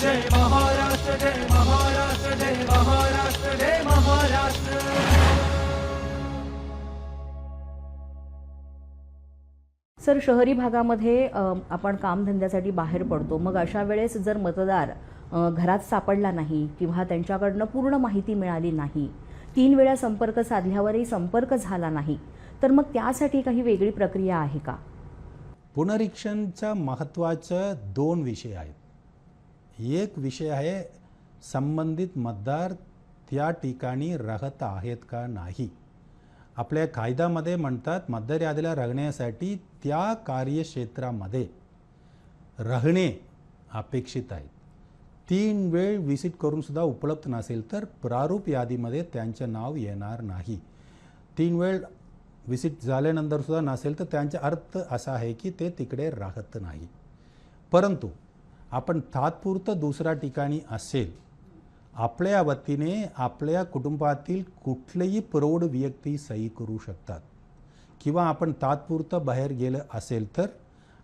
जय महाराष्ट्र जय महाराष्ट्र जय महाराष्ट्र जय Maharashtra. Sir, शहरी भागामध्ये आपण कामधंद्यासाठी बाहेर पडतो, मग अशा वेळेस जर मतदार घरात सापडला नाही किंवा त्यांच्याकडनं पूर्ण माहिती मिळाली नाही, 3 वेळा संपर्क साधल्यावरही संपर्क झाला नाही, तर मग त्यासाठी काही वेगळी प्रक्रिया आहे का? पुनरीक्षणच्या महत्त्वाचं 2 विषय आहेत. एक विषय आहे संबंधित मतदार त्या ठिकाणी राहत आहेत का नाही. आपल्या कायद्यामध्ये म्हणतात मतदार यादीला राहण्यासाठी त्या कार्यक्षेत्रामध्ये राहणे अपेक्षित आहे. 3 वेळ विजिट करून सुद्धा उपलब्ध नसेल तर प्रारूप यादीमध्ये त्यांचे नाव येणार नाही. 3 वेळ विजिट झाल्यानंतर सुद्धा नसेल तर त्यांचा अर्थ असा आहे की ते तिकडे राहत नाही. परंतु आपण तात्पुरतं दुसऱ्या ठिकाणी असेल, आपल्या वतीने आपल्या कुटुंबातील कुठलेही प्रौढ व्यक्ती सही करू शकतात, किंवा आपण तात्पुरतं बाहेर गेलं असेल तर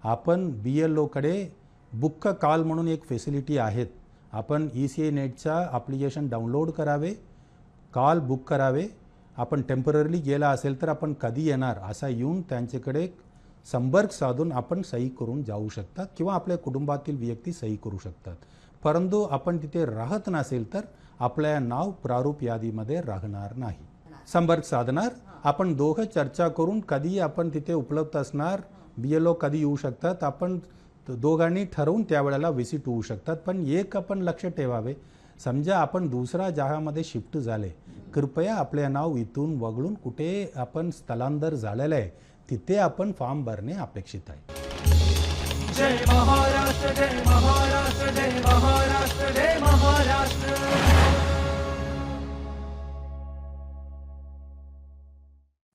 आपण BLOकडे बुक कॉल म्हणून एक फॅसिलिटी आहेत. आपण ECI नेटचा ॲप्लिकेशन डाउनलोड करावे, कॉल बुक करावे. आपण टेम्पररी गेला असेल तर आपण कधी येणार असा येऊन त्यांच्याकडे संपर्क साधून आपण सही करून जाऊ शकतात, किंवा आपल्या कुटुंबातील व्यक्ती सही करू शकतात. परंतु आपण तिथे राहत नसेल तर आपल्या नाव प्रारूप यादीमध्ये राहणार नाही. संपर्क साधणार, आपण दोघं चर्चा करून कधी आपण तिथे उपलब्ध असणार, BLO कधी येऊ शकतात, आपण दोघांनी ठरवून त्यावेळेला विजिट होऊ शकतात. पण एक आपण लक्ष ठेवावे, समजा आपण दुसऱ्या जागामध्ये शिफ्ट झाले, कृपया आपले नाव इथून वगळून कुठे आपण स्थलांतर झालेलं आहे तिथे आपण फॉर्म भरणे अपेक्षित आहे. जय महाराष्ट्र जय महाराष्ट्र।